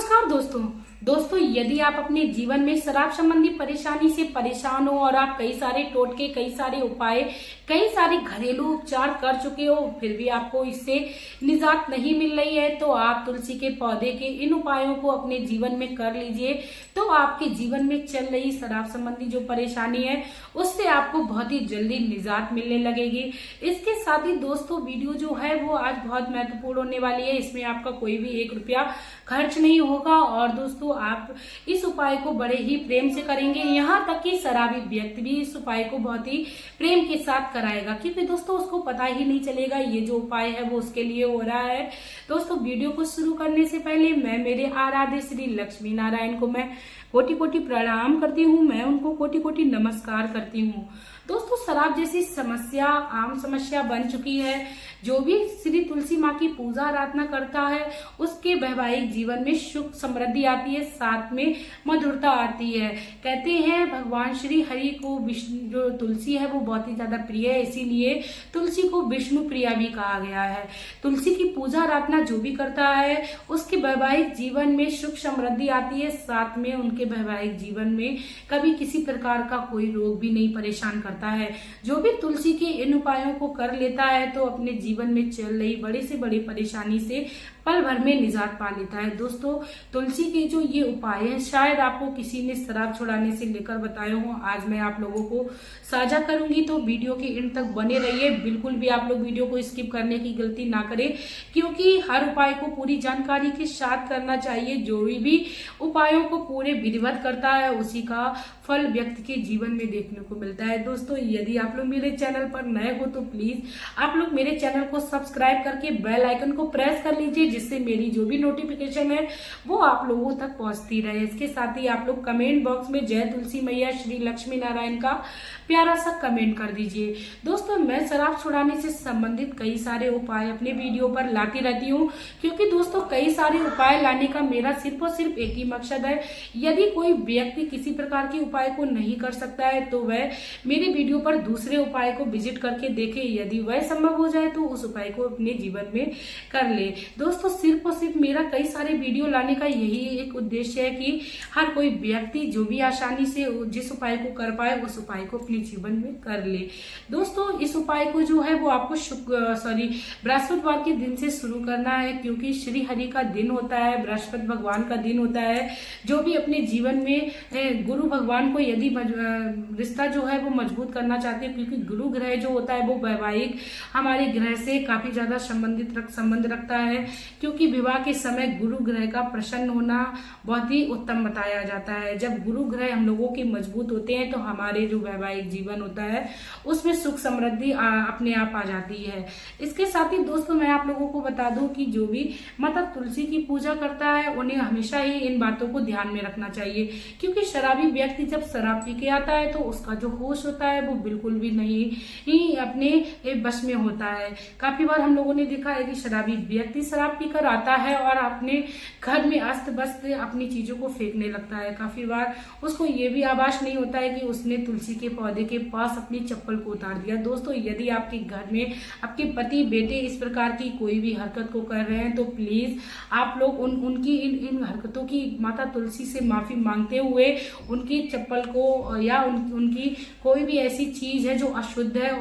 नमस्कार दोस्तों, यदि आप अपने जीवन में शराब संबंधी परेशानी से परेशान हो और आप कई सारे टोटके, कई सारे उपाय, कई सारे घरेलू उपचार कर चुके हो, फिर भी आपको इससे निजात नहीं मिल रही है, तो आप तुलसी के पौधे के इन उपायों को अपने जीवन में कर लीजिए। तो आपके जीवन में चल रही शराब संबंधी जो परेशानी है उससे आपको बहुत ही जल्दी निजात मिलने लगेगी। इसके साथ ही दोस्तों, वीडियो जो है वो आज बहुत महत्वपूर्ण होने वाली है। इसमें आपका कोई भी 1 रुपया खर्च नहीं होगा और दोस्तों आप इस उपाय को बड़े ही प्रेम से करेंगे। यहाँ तक कि शराबी व्यक्ति भी इस उपाय को बहुत ही प्रेम के साथ कराएगा, क्योंकि दोस्तों उसको पता ही नहीं चलेगा ये जो उपाय है वो उसके लिए हो रहा है। दोस्तों, वीडियो को शुरू करने से पहले मैं मेरे आराध्य श्री लक्ष्मी नारायण को मैं कोटि कोटि प्रणाम करती हूँ, मैं उनको कोटि कोटि नमस्कार करती हूँ। दोस्तों, शराब जैसी समस्या आम समस्या बन चुकी है। जो भी श्री तुलसी माँ की पूजा आराधना करता है उसके वैवाहिक जीवन में सुख समृद्धि आती है, साथ में मधुरता आती है। कहते हैं भगवान श्री हरि को विष्णु जो तुलसी है वो बहुत ही ज्यादा प्रिय है, इसीलिए तुलसी को विष्णु प्रिया भी कहा गया है। तुलसी की पूजा आराधना जो भी करता है उसके वैवाहिक जीवन में सुख समृद्धि आती है, साथ में उनके वैवाहिक जीवन में कभी किसी प्रकार का कोई रोग भी नहीं परेशान करता है। जो भी तुलसी के इन उपायों को कर लेता है तो अपने जीवन में चल रही बड़ी से बड़ी परेशानी से पल भर में निजात पा लेता है। दोस्तों, तुलसी के जो ये उपाय है शायद आपको किसी ने शराब छुड़ाने से लेकर बताए हो, आज मैं आप लोगों को साझा करूंगी, तो वीडियो के एंड तक बने रहिए। बिल्कुल भी आप लोग वीडियो को स्किप करने की गलती ना करें, क्योंकि हर उपाय को पूरी जानकारी के साथ करना चाहिए। जो भी उपायों को पूरे विधिवत करता है उसी का फल व्यक्ति के जीवन में देखने को मिलता है। दोस्तों, यदि आप लोग मेरे चैनल पर नए हो तो प्लीज आप लोग मेरे चैनल को सब्सक्राइब करके बेल आइकन को प्रेस कर लीजिए, जिससे मेरी जो भी नोटिफिकेशन है वो आप लोगों तक पहुंचती रहे। इसके साथ ही आप लोग कमेंट बॉक्स में जय तुलसी मैया श्री लक्ष्मी नारायण का प्यारा सा कमेंट कर दीजिए। दोस्तों, मैं शराब छुड़ाने से संबंधित कई सारे उपाय अपने वीडियो पर लाती रहती हूँ, क्योंकि दोस्तों कई सारे उपाय लाने का मेरा सिर्फ और सिर्फ एक ही मकसद है। यदि कोई व्यक्ति किसी प्रकार के उपाय को नहीं कर सकता है तो वह मेरे वीडियो पर दूसरे उपाय को विजिट करके देखे, यदि वह संभव हो जाए तो उस उपाय को अपने जीवन में कर ले। दोस्तों, सिर्फ और सिर्फ मेरा कई सारे वीडियो लाने का यही एक उद्देश्य है कि हर कोई व्यक्ति जो भी आसानी से जिस उपाय को कर पाए उस उपाय को अपने जीवन में कर ले। दोस्तों, इस उपाय को जो है वो आपको बृहस्पतिवार के दिन से शुरू करना है, क्योंकि श्री हरि का दिन होता है, बृहस्पति भगवान का दिन होता है। जो भी अपने जीवन में गुरु भगवान को यदि रिश्ता जो है वो मजबूत करना चाहते हैं, क्योंकि गुरु ग्रह जो होता है वो वैवाहिक हमारे ग्रह से काफी ज्यादा संबंध रखता है, क्योंकि विवाह के समय गुरु ग्रह का प्रसन्न होना बहुत ही उत्तम बताया जाता है। जब गुरु ग्रह हम लोगों के मजबूत होते हैं तो हमारे जो वैवाहिक जीवन होता है उसमें सुख समृद्धि अपने आप आ जाती है। इसके साथ ही दोस्तों, मैं आप लोगों को बता दूं कि जो भी माता तुलसी की पूजा करता है उन्हें हमेशा ही इन बातों को ध्यान में रखना चाहिए, क्योंकि शराबी व्यक्ति जब शराब पी के आता है तो उसका जो होश होता है वो बिल्कुल भी नहीं ही अपने बस में होता है। काफी बार हम लोगों ने देखा है कि शराबी व्यक्ति शराब पीकर आता है और अपने घर में अस्त व्यस्त अपनी चीजों को फेंकने लगता है। काफी बार उसको ये भी आभास नहीं होता है कि उसने तुलसी के पौधे के पास अपनी चप्पल को उतार दिया। दोस्तों, यदि आपके घर में आपके पति बेटे इस प्रकार की कोई भी हरकत को कर रहे हैं तो प्लीज आप लोग उनकी इन हरकतों की माता तुलसी से माफी मांगते हुए उनकी चप्पल को या उनकी कोई भी ऐसी चीज है जो अशुद्ध है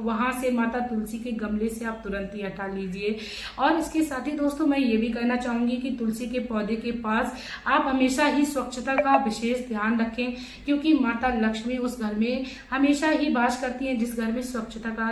वहां से माता तुलसी के गमले से आप तुरंत ही हटा लीजिए। और इसके साथ ही दोस्तों, मैं ये भी कहना चाहूंगी कि तुलसी के पौधे के पास आप हमेशा ही स्वच्छता का विशेष ध्यान रखें, क्योंकि माता लक्ष्मी उस घर में हमेशा ही वास करती है जिस घर में स्वच्छता का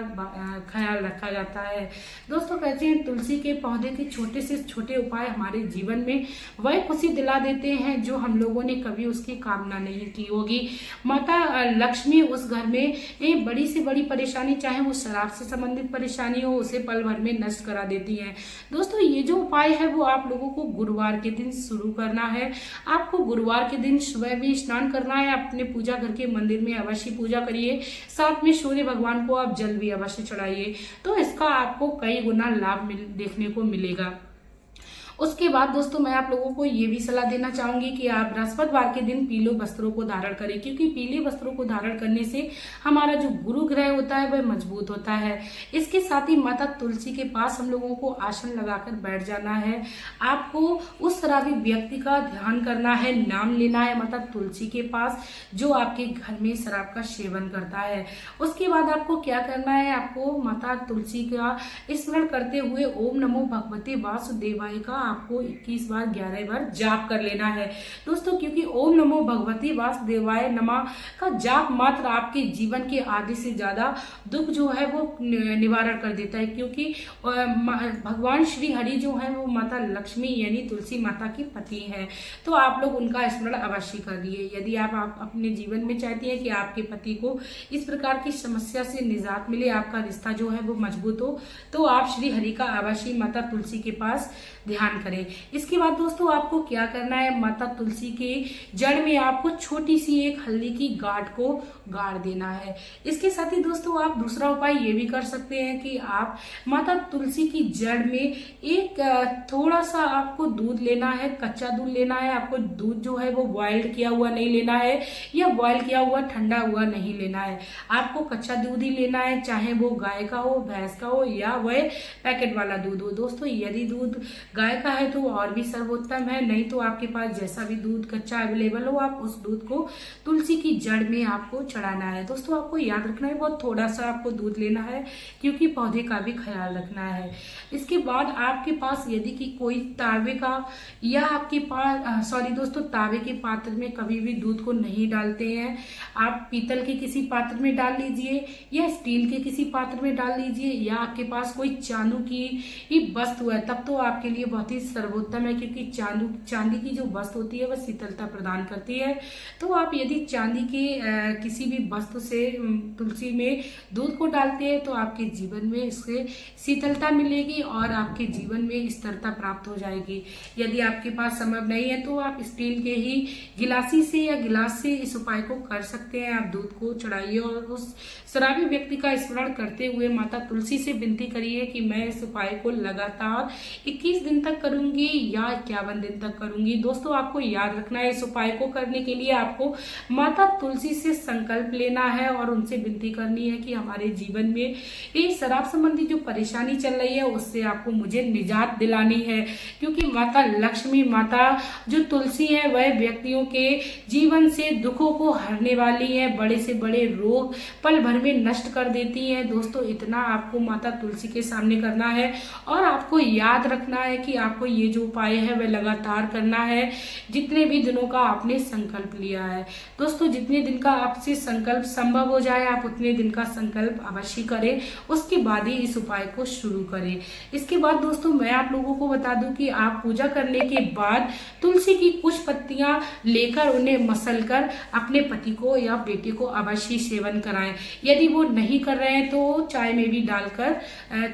ख्याल रखा जाता है। दोस्तों, कहते हैं तुलसी के पौधे के छोटे से छोटे उपाय हमारे जीवन में वह खुशी दिला देते हैं जो हम लोगों ने कभी उसकी कामना नहीं की होगी। माता लक्ष्मी उस घर में एक बड़ी से बड़ी परेशानी, चाहे वो शराब से संबंधित परेशानी हो, उसे पल भर में नष्ट करा देती है। दोस्तों, ये जो उपाय है वो आप लोगों को गुरुवार के दिन शुरू करना है। आपको गुरुवार के दिन सुबह भी स्नान करना है, अपने पूजा घर के मंदिर में अवश्य पूजा करिए, साथ में सूर्य भगवान को आप जल भी अवश्य चढ़ाइए, तो इसका आपको कई गुना लाभ देखने को मिलेगा। उसके बाद दोस्तों मैं आप लोगों को ये भी सलाह देना चाहूंगी कि आप बृहस्पतिवार के दिन पीले वस्त्रों को धारण करें, क्योंकि पीले वस्त्रों को धारण करने से हमारा जो गुरु ग्रह होता है वह मजबूत होता है। इसके साथ ही माता तुलसी के पास हम लोगों को आसन लगाकर बैठ जाना है। आपको उस शराबी व्यक्ति का ध्यान करना है, नाम लेना है माता तुलसी के पास जो आपके घर में शराब का सेवन करता है। उसके बाद आपको क्या करना है, आपको माता तुलसी का स्मरण करते हुए ओम नमो भगवते वासुदेवाय का आपको 21 बार 11 बार जाप कर लेना है दोस्तों, क्योंकि ओम नमो भगवते वासुदेवाय नमः का जाप मात्र आपके जीवन के आधे से ज्यादा दुख जो है वो निवारण कर देता है। क्योंकि भगवान श्री हरि जो है वो माता लक्ष्मी यानी तुलसी माता की पति है, तो आप लोग उनका स्मरण अवश्य करिए। यदि आप अपने जीवन में चाहती हैं कि आपके पति को इस प्रकार की समस्या से निजात मिले, आपका रिश्ता जो है वो मजबूत हो, तो आप श्री हरि का अवश्य माता तुलसी के पास ध्यान करें। इसके बाद दोस्तों आपको क्या करना है, माता तुलसी के जड़ में आपको छोटी सी एक हल्दी की गांठ को गाड़ देना है। इसके साथ ही दोस्तों आप दूसरा उपाय ये भी कर सकते हैं कि आप माता तुलसी की जड़ में एक थोड़ा सा आपको दूध लेना है, कच्चा दूध लेना है। आपको दूध जो है वो बॉइल्ड किया हुआ नहीं लेना है या बॉइल किया हुआ ठंडा हुआ नहीं लेना है। आपको कच्चा दूध ही लेना है, चाहे वो गाय का हो, भैंस का हो या वह पैकेट वाला दूध हो। दोस्तों यदि दूध गाय का है तो और भी सर्वोत्तम है, नहीं तो आपके पास जैसा भी दूध कच्चा अवेलेबल हो आप उस दूध को तुलसी की जड़ में आपको चढ़ाना है। दोस्तों आपको याद रखना है बहुत थोड़ा सा आपको दूध लेना है, क्योंकि पौधे का भी ख्याल रखना है। इसके बाद आपके पास यदि कि कोई तांबे का या आपके पास दोस्तों तांबे के पात्र में कभी भी दूध को नहीं डालते हैं, आप पीतल के किसी पात्र में डाल लीजिए या स्टील के किसी पात्र में डाल लीजिए, या आपके पास कोई चांदी की ही वस्तु है तब तो आपके लिए बहुत ही सर्वोत्तम है, क्योंकि चांदी की जो वस्तु होती है वह शीतलता प्रदान करती है। तो आप यदि चांदी के किसी भी वस्तु से तुलसी में दूध को डालते हैं तो आपके जीवन में इससे शीतलता मिलेगी और आपके जीवन में स्थिरता प्राप्त हो जाएगी। यदि आपके पास संभव नहीं है तो आप स्टील के ही गिलासी से या गिलास से इस उपाय को कर सकते हैं। आप दूध को चढ़ाइए और उस शराबी व्यक्ति का स्मरण करते हुए माता तुलसी से विनती करिए कि मैं इस उपाय को लगातार 21 दिन तक करूंगी या 51 दिन तक करूंगी। दोस्तों आपको याद रखना है इस उपाय को करने के लिए आपको माता तुलसी से संकल्प लेना है और उनसे विनती करनी है कि हमारे जीवन में ये शराब संबंधी जो परेशानी चल रही है उससे आपको मुझे निजात दिलानी है, क्योंकि माता लक्ष्मी माता जो तुलसी है वह व्यक्तियों के जीवन से दुखों को हरने वाली है, बड़े से बड़े रोग पल भर में नष्ट कर देती है। दोस्तों इतना आपको माता तुलसी के सामने करना है और आपको याद रखना है कि आपको ये जो उपाय है वह लगातार करना है जितने भी दिनों का आपने संकल्प लिया है। दोस्तों जितने दिन का आपसे संकल्प संभव हो जाए आप उतने दिन का संकल्प अवश्य करें, उसके बाद ही इस उपाय को शुरू करें। इसके बाद दोस्तों मैं आप लोगों को बता दूं कि आप पूजा करने के बाद तुलसी की कुछ पत्तियां लेकर उन्हें मसल कर अपने पति को या बेटे को अवश्य सेवन कराएं। यदि वो नहीं कर रहे हैं तो चाय में भी डालकर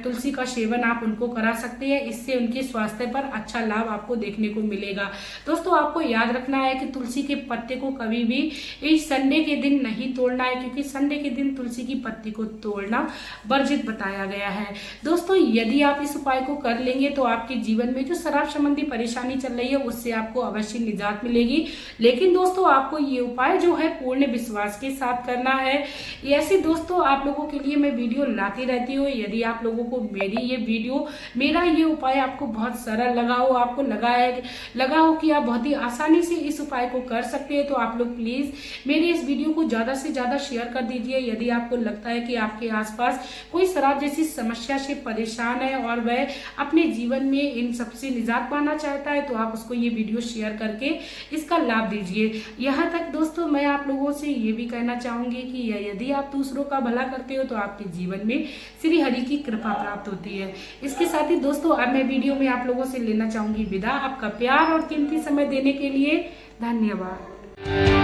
तुलसी का सेवन आप उनको करा सकते हैं, इससे उनके स्वास्थ्य पर अच्छा लाभ आपको देखने को मिलेगा। दोस्तों आपको याद रखना है कि तुलसी के पत्ते को कभी भी इस संडे के दिन नहीं तोड़ना है, क्योंकि संडे के दिन तुलसी की पत्ती को तोड़ना वर्जित बताया गया है। दोस्तों यदि आप इस उपाय को कर लेंगे तो आपके जीवन में जो शराब संबंधी परेशानी चल रही है उससे आपको अवश्य निजात मिलेगी। लेकिन दोस्तों आपको ये उपाय जो है पूर्ण विश्वास के साथ करना है। ऐसे दोस्तों आप लोगों के लिए मैं वीडियो लाती रहती हूँ। यदि आप लोगों को मेरा ये उपाय आपको बहुत सरल लगा हो, आपको लगा हो कि आप बहुत ही आसानी से इस उपाय को कर सकते हैं, तो आप लोग प्लीज मेरे इस वीडियो को ज्यादा से ज्यादा शेयर कर दीजिए। यदि आपको लगता है कि आपके आसपास कोई शराब जैसी समस्या से परेशान है और वह अपने जीवन में इन सबसे निजात पाना चाहता है तो आप उसको ये वीडियो शेयर करके इसका लाभ दीजिए। यहाँ तक दोस्तों मैं आप लोगों से ये भी कहना चाहूंगी कि यदि आप दूसरों का भला करते हो तो आपके जीवन में श्री हरि की कृपा प्राप्त होती है। इसके साथ ही दोस्तों अब मैं वीडियो में आप लोगों से लेना चाहूंगी विदा। आपका प्यार और कीमती समय देने के लिए धन्यवाद।